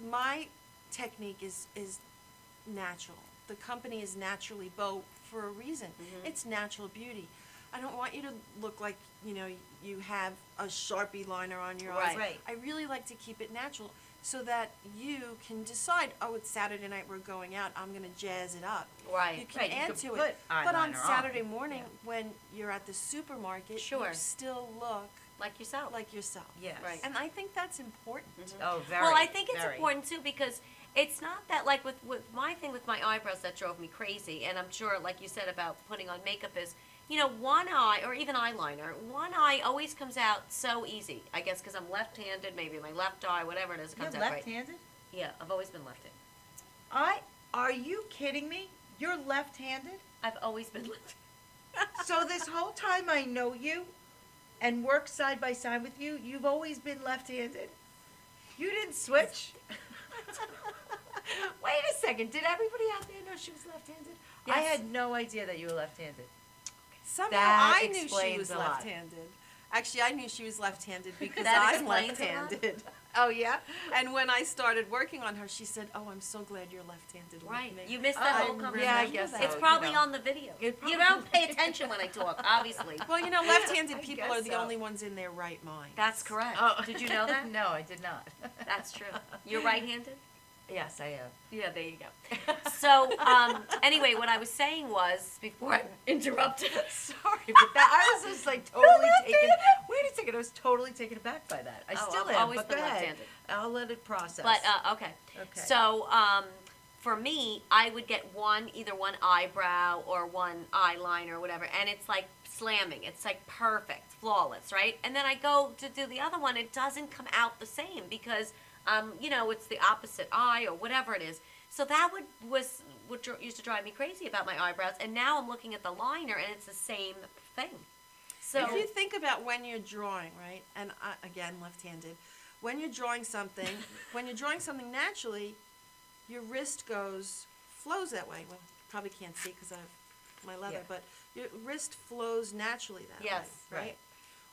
my technique is natural. The company is Naturally Bow for a reason. It's natural beauty. I don't want you to look like, you know, you have a Sharpie liner on your eyes. Right. I really like to keep it natural so that you can decide, oh, it's Saturday night, we're going out, I'm going to jazz it up. Right. You can Right, you add could to put it. But on eyeliner on. Saturday morning, when you're at the supermarket, Sure. you still look Like yourself. like yourself. Yes. Right. And I think that's important. Oh, very. Well, I think it's very. important too, because it's not that, like with my thing with my eyebrows that drove me crazy, and I'm sure, like you said about putting on makeup, is, you know, one eye, or even eyeliner, one eye always comes out so easy. I guess because I'm left-handed, maybe my left eye, whatever it is, it You're comes out right. left-handed? Yeah, I've always been left-handed. Are you kidding me? You're left-handed? I've always been left. So this whole time I know you and work side by side with you, you've always been left-handed? You didn't switch? Wait a second. Did everybody out there know she was left-handed? I Yes. had no idea that you were left-handed. Somehow That I knew she explains was a lot. left-handed. Actually, I knew she was left-handed because That I'm explains a lot. left-handed. Oh, yeah? And when I started working on her, she said, "Oh, I'm so glad you're left-handed Right. with me." You missed that Oh, whole conversation. yeah, I guess so. It's you probably know. on the video. It You don't pay attention when I talk, obviously. Well, you know, left-handed I people guess are the so. only ones in their right mind. That's correct. Oh. Did you know that? No, I did not. That's true. You're right-handed? Yes, I am. Yeah, there you go. So, anyway, what I was saying was, before I interrupted, Sorry, but that I was just like totally taken. Wait a second, I was totally taken aback by that. I Oh, still I've am. always But been go ahead. left-handed. I'll let it process. but okay. Okay. So, for me, I would get either one eyebrow or one eyeliner or whatever, and it's like slamming. It's like perfect, flawless, right? And then I go to do the other one, it doesn't come out the same because, you know, it's the opposite eye or whatever it is. So that used to drive me crazy about my eyebrows, and now I'm looking at the liner and it's the same thing. So if you think about when you're drawing, right, and again, left-handed, when you're drawing something, naturally, your wrist flows that way. Well, probably can't see because I have my leather, Yeah. but your wrist flows naturally that Yes, way, right? right.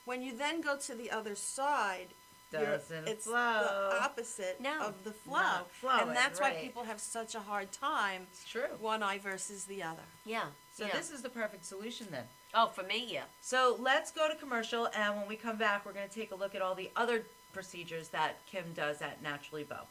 When you then go to the other side, Doesn't it's flow. the opposite No. of the flow. Not flowing, And that's why right. people have such a hard time, It's true. one eye versus the other. yeah. So yeah. this is the perfect solution then. Oh, for me, yeah. So let's go to commercial, and when we come back, we're going to take a look at all the other procedures that Kim does at Naturally Bow.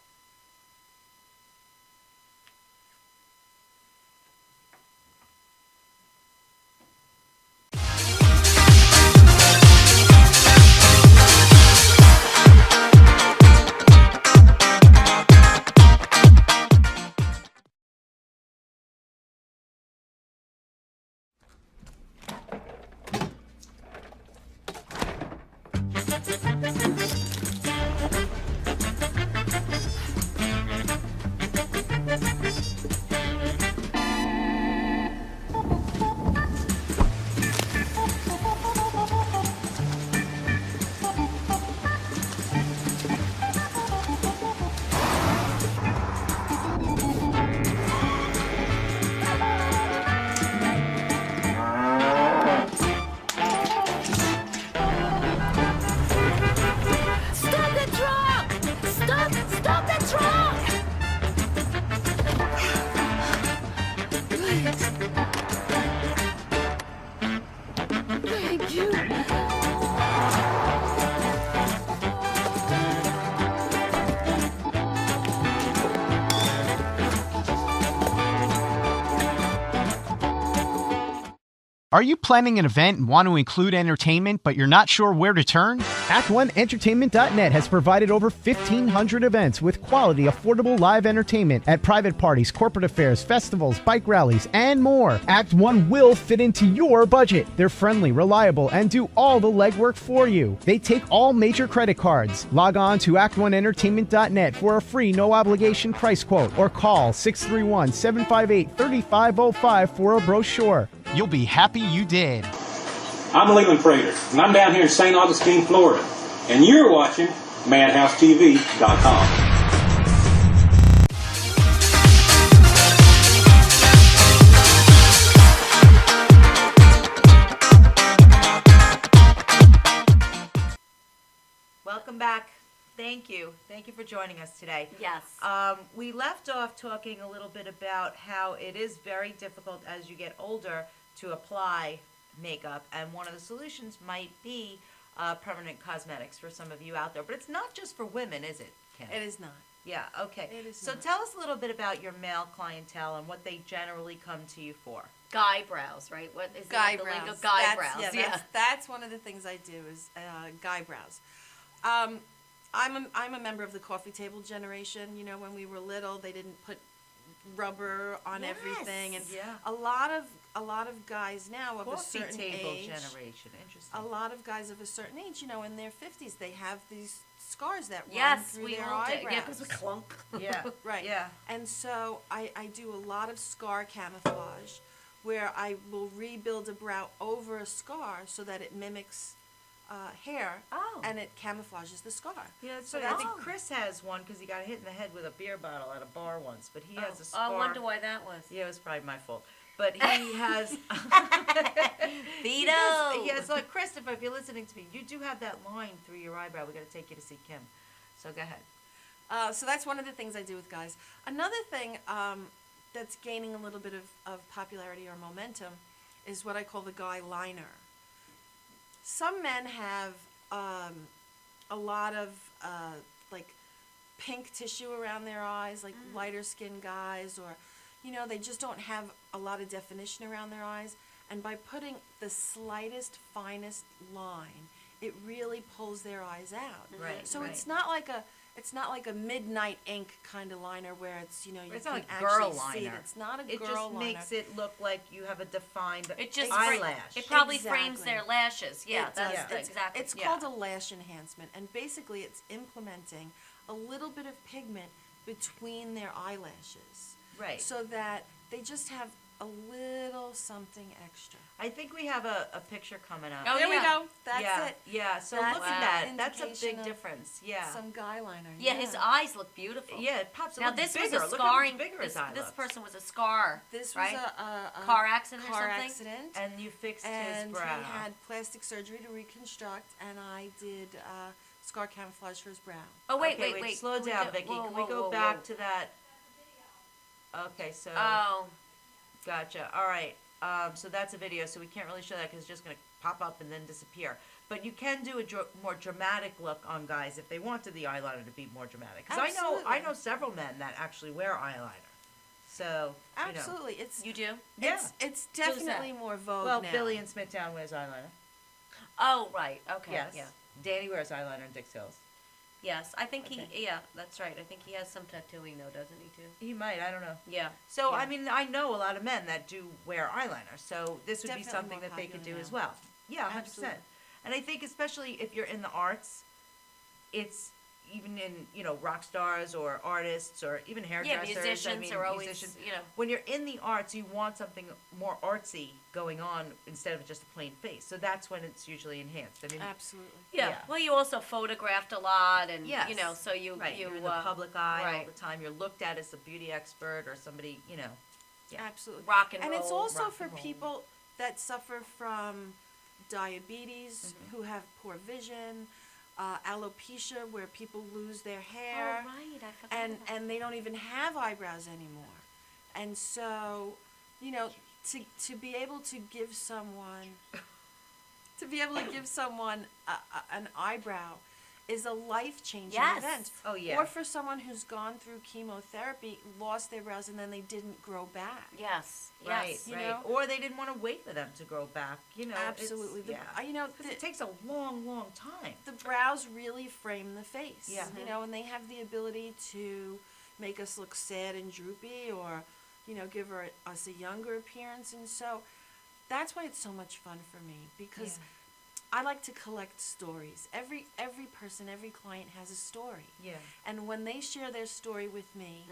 Are you planning an event and want to include entertainment, but you're not sure where to turn? Act1Entertainment.net has provided over 1,500 events with quality, affordable live entertainment at private parties, corporate affairs, festivals, bike rallies, and more. Act 1 will fit into your budget. They're friendly, reliable, and do all the legwork for you. They take all major credit cards. Log on to Act1Entertainment.net for a free, no-obligation price quote or call 631-758-3505 for a brochure. You'll be happy you did. I'm Leland Prater, and I'm down here in St. Augustine, Florida. And you're watching madhousetv.com. Welcome back. Thank you. Thank you for joining us today. Yes. We left off talking a little bit about how it is very difficult as you get older to apply makeup, and one of the solutions might be permanent cosmetics for some of you out there. But it's not just for women, is it, Kim? It is not. Yeah, okay. It is so not. tell us a little bit about your male clientele and what they generally come to you for. Guy brows, right? What is Guy the lingo? brows. Guy brows. That's one of the things I do is guy brows. I'm a member of the coffee table generation. You know, when we were little, they didn't put rubber on everything, and Yeah. a lot of guys now of a Coffee certain table age, generation. Interesting. a lot of guys of a certain age, you know, in their 50s, they have these scars that run Yes, through we their all did. eyebrows. Yeah, because we clunk. Yeah. Right. Yeah. And so I do a lot of scar camouflage, where I will rebuild a brow over a scar so that it mimics hair, and it camouflages the scar. Yeah, that's So right. I think that's- Chris has one because he got hit in the head with a beer bottle at a bar once, but he has a scar. I wonder why that was. Yeah, it was probably my fault. But he has. Vito! He has, like, Christopher, if you're listening to me, you do have that line through your eyebrow. We got to take you to see Kim. So go ahead. So that's one of the things I do with guys. Another thing that's gaining a little bit of popularity or momentum is what I call the guy liner. Some men have a lot of like pink tissue around their eyes, like lighter skinned guys, or you know, they just don't have a lot of definition around their eyes. And by putting the slightest, finest line, it really pulls their eyes out. Right. So right. it's not like a midnight ink kind of liner where it's, you know, you It's can not like actually girl see it. liner. It's not a It girl just liner. makes it look like you have a defined It just eyelash. It probably Exactly. frames their lashes. Yeah, It that's does. the- exactly. It's yeah. called a lash enhancement, and basically it's implementing a little bit of pigment between their eyelashes, Right. so that they just have a little something extra. I think we have a picture coming up. Oh, There we yeah. go. That's yeah. it. Yeah, so That's look an at that. That's a indication big of difference. Yeah. Some guy liner. Yeah, his eyes look beautiful. Yeah, it pops. It Now looks this bigger. was a Look how much scarring. bigger This, his eye this looks. person was a scar. This was right? a Car accident or car something? accident. And you fixed his And brow. he had plastic surgery to reconstruct, and I did scar camouflage for his brow. Oh wait, Okay, wait. Slow Can we down, go- Vicky. whoa, Can we whoa, go whoa, back whoa. to that? Okay, so Oh, gotcha. All right. So that's a video, so we can't really show that because it's just going to pop up and then disappear. But you can do a more dramatic look on guys if they wanted the eyeliner to be more dramatic. Because I Absolutely. know several men that actually wear eyeliner. So you know. Absolutely, it's you do? Yeah. it's that? definitely more vogue Well, now. Billy in Smithtown wears eyeliner. Oh, right. Okay. Yes. Yeah. Danny wears eyeliner in Dix Hills. Yes, I think Okay. Yeah, that's right. I think he has some tattooing though, doesn't he too? He might. I don't know. Yeah. So Yeah. I mean, I know a lot of men that do wear eyeliner. So this would Definitely be something more that they could do popular as now. well. Yeah, 100%. Absolutely. And I think especially if you're in the arts, it's even in, you know, rock stars or artists or even hairdressers. musicians are always, you know. When you're in the arts, you want something more artsy going on instead of just a plain face. So that's when it's usually enhanced. I mean, Absolutely. Yeah. Yeah. Well, you also photographed a lot, and Yes. you know, so you right, you you're in the public eye all right. the time. You're looked at as a beauty expert or somebody, you know. Yeah. Absolutely. rock and And roll. it's also rock for and roll. people that suffer from diabetes, Mm-hmm. who have poor vision, alopecia, where people lose their Oh, hair, right. I forgot. and about and they don't even have eyebrows anymore. And so, you know, to be able to give someone an eyebrow is a life-changing Yes. event. Oh, yeah. Or for someone who's gone through chemotherapy, lost their brows, and then they didn't grow back. Yes. Right, Yes. You right. know? Or they didn't want to wait for them to grow back. You know, Absolutely. It's, yeah. You know, Because it takes a long, long time. the brows really frame the face. Yeah. You know, and they have the ability to make us look sad and droopy, or, you know, give us a younger appearance. And so that's why it's so much fun for me, because I like to collect stories. Every person, every client has a story. Yeah. And when they share their story with me,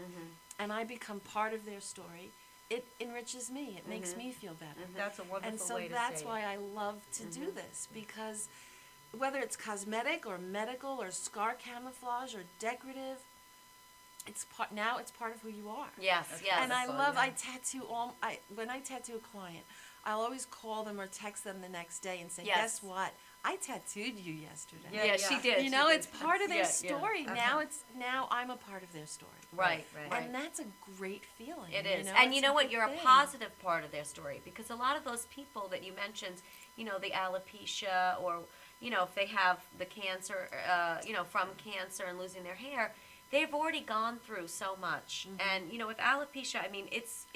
and I become part of their story, it enriches me. It makes me feel better. That's a wonderful And so way to that's say why it. I love to do this, because whether it's cosmetic or medical or scar camouflage or decorative, it's part of who you are. Yes. Yes. And I fun, love, yeah. I tattoo when I tattoo a client, I'll always call them or text them the next day and say, Yes. guess what? I tattooed you yesterday. Yeah, she did. You know, she it's did. part of their Yeah, story. uh-huh. Now I'm a part of their story. Right. Right. And that's a great feeling. It you is. know? And It's you know what? good You're thing. a positive part of their story, because a lot of those people that you mentioned, you know, the alopecia, or, you know, if they have the cancer, you know, from cancer and losing their hair, they've already gone through so much. And, you know, with alopecia, I mean, it's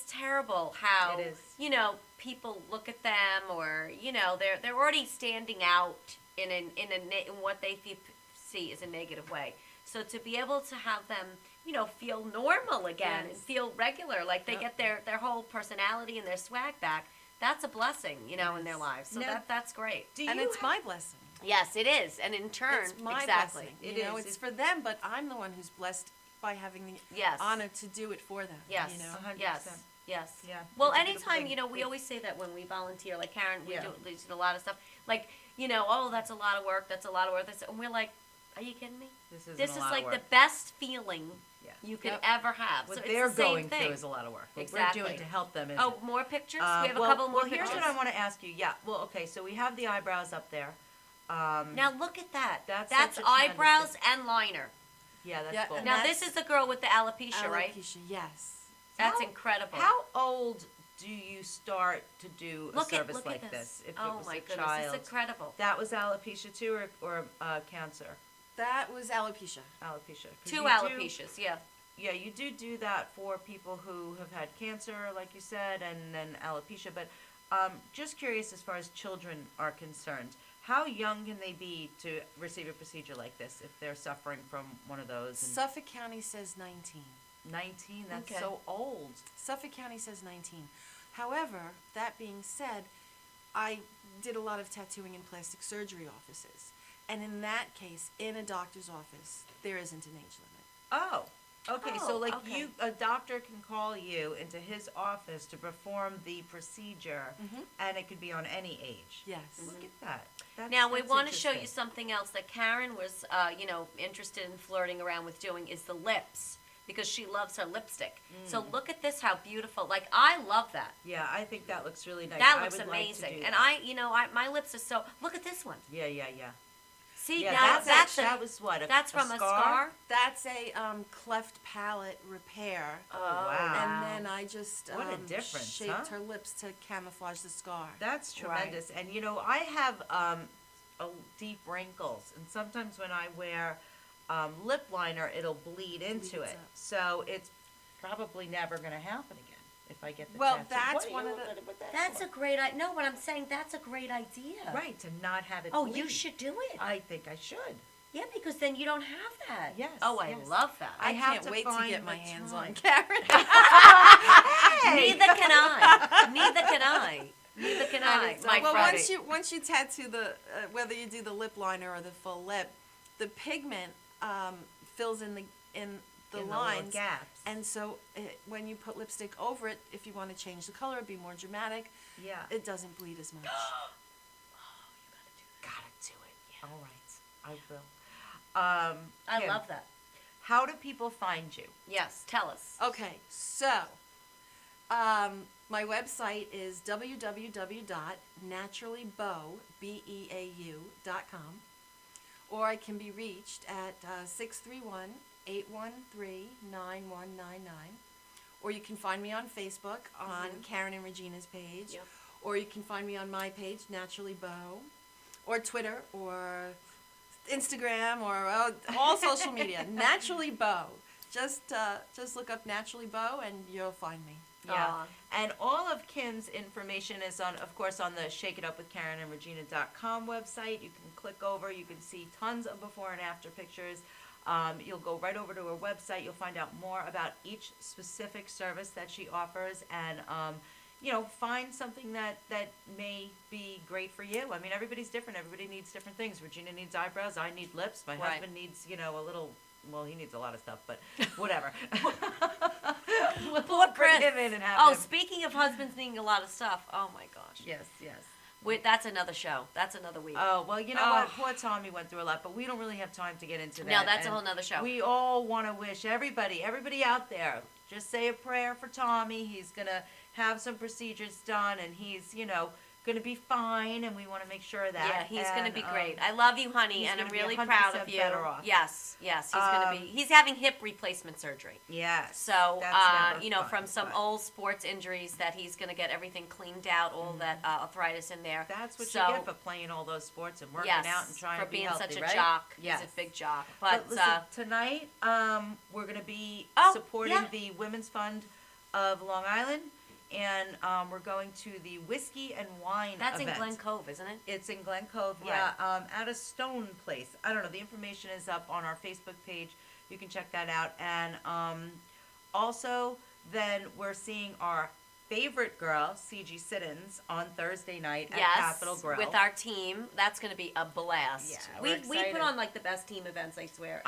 terrible how, It is. you know, people look at them, or, you know, they're already standing out in what they see as a negative way. So to be able to have them, you know, feel normal again and feel regular, like they get their whole personality and their swag back, that's a blessing, you know, in their lives. So Now, that's great. And it's my blessing. Yes, it is. And in turn, It's my exactly. blessing. You know, it's for them, but I'm the one who's blessed by having the Yes. honor to do it for them. Yes. You know? 100%. Yes. Yes. Yeah. Well, It's a beautiful anytime, thing. you know, we always say that when we volunteer, like Karen, we Yeah. do a lot of stuff. Like, you know, oh, that's a lot of work. That's a lot of work. And we're like, are you kidding me? This isn't This a is lot like of the work. best feeling Yeah. you could ever have. What so they're it's the same going thing. through is a lot of work. What Exactly. we're doing to help them is Oh, more pictures? We have a well, couple more well, pictures. here's what I want to ask you. Yeah. Well, okay. So we have the eyebrows up there. Now look at that. That's That's such a tremendous eyebrows thing. and liner. Yeah, that's Yeah, cool. and Now that's this is the girl with the alopecia, right? Alopecia, yes. That's How- incredible. How old do you start to do a service look like at this? If it oh was my a goodness, child, it's incredible. that was alopecia too, or cancer? That was alopecia. Alopecia. 'Cause Two you alopecias, yeah. Yeah, you do that for people who have had cancer, like you said, and then alopecia. But just curious, as far as children are concerned, how young can they be to receive a procedure like this if they're suffering from one of those? And Suffolk County says 19. 19, that's Okay. so old. Suffolk County says 19. However, that being said, I did a lot of tattooing in plastic surgery offices. And in that case, in a doctor's office, there isn't an age limit. Oh, okay. Oh, So like okay. a doctor can call you into his office to perform the procedure, and it could be on any age. Yes. Look at that. That's, Now we that's want to show you interesting. something else that Karen was, you know, interested in flirting around with doing, is the lips, because she loves her lipstick. So look at this, how beautiful! Like, I love that. Yeah, I think that looks really nice. That I looks would like to amazing. do And that. you know, my lips are so. Look at this one. Yeah. See, Yeah, now that was what? that's from a scar. That's a cleft palate repair. Oh, wow. And then I just What a difference, shaped huh? her lips to camouflage the scar. That's tremendous. And you know, I have deep wrinkles, and sometimes when I wear lip liner, it'll bleed into Bleeds it. up. So it's probably never going to happen again if I get the Well, tattoo. that's What are one you of the- looking at that That's for? a great idea. No, what I'm saying, that's a great idea. Right, to not have it Oh, bleed. you should do it. I think I should. Yeah, because then you don't have that. Yes, Oh, I yes. love that. I have can't to wait to find get my the hands time. on Karen. Neither can I. Neither can I. Neither can I. My well, friend. once you tattoo the whether you do the lip liner or the full lip, the pigment fills in the In the little lines, gaps. and so when you put lipstick over it, if you want to change the color, be more dramatic, Yeah. it doesn't bleed as much. Gotta do it. Yeah. All right, I will. I Kim, love that. How do people find you? Yes, tell us. Okay, so my website is www.naturallybeau.com, or I can be reached at 631-813-9199, or you can find me on Facebook on Karen and Regina's page, or you can find me on my page, Naturally Beau, or Twitter, or Instagram or all social media. Naturally Bow. Just look up Naturally Bow and you'll find me. Yeah. And all of Kim's information is on, of course, on the shakeitupwithkarenandregina.com website. You can click over. You can see tons of before and after pictures. You'll go right over to her website. You'll find out more about each specific service that she offers, and find something that may be great for you. I mean, everybody's different. Everybody needs different things. Regina needs eyebrows. I need lips. My husband needs, a little. Well, he needs a lot of stuff, but whatever. Poor bring Chris. him in and have him. Speaking of husbands needing a lot of stuff, oh my gosh. Yes. That's another show. That's another week. Oh, well, you know what? Poor Tommy went through a lot, but we don't really have time to get into that. No, that's a And whole nother show. We all want to wish everybody out there, just say a prayer for Tommy. He's going to have some procedures done, and he's, going to be fine, and we want to make sure of that. Yeah, he's going to be great. I love you, honey, and I'm really proud of you. Better off. Yes, he's going to be. He's having hip replacement surgery. Yes. So, that's never fun, from some old sports injuries, that he's going to get everything cleaned out, all that arthritis in there. That's what you get for playing all those sports and working out and trying to be healthy, for being such a right? jock. Yes. He's a big jock. But listen, tonight we're going to be supporting the Women's Fund of Long Island. And we're going to the Whiskey and Wine That's event. in Glen Cove, isn't it? It's in Glen Cove, Right. at a stone place. I don't know. The information is up on our Facebook page. You can check that out. And also, then we're seeing our favorite girl, C.G. Siddons, on Thursday night at Capitol Grill. With our team. That's going to be a blast. Yeah, we excited. put on like the best team events, I swear.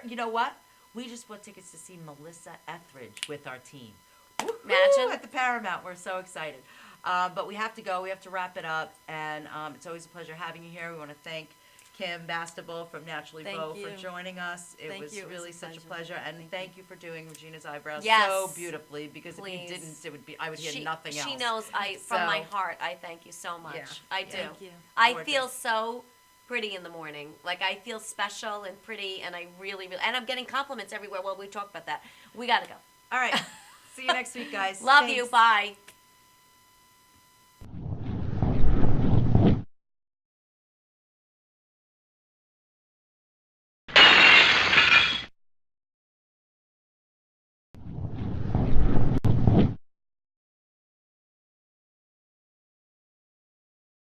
You know what? We just bought tickets to see Melissa Etheridge with our team. Imagine. At the Paramount. We're so excited. But we have to go. We have to wrap it up. And it's always a pleasure having you here. We want to thank Kim Bastable from Naturally Beau for joining us. It was really such a pleasure. And thank you for doing Regina's eyebrows so beautifully, because if you didn't, I would hear nothing else. She knows from my heart, I thank you so much. Yeah. I do. Thank you. I feel so pretty in the morning. Like, I feel special and pretty, and I really, and I'm getting compliments everywhere. Well, we talked about that. We got to go. All right. See you next week, guys. Love Thanks. you. Bye.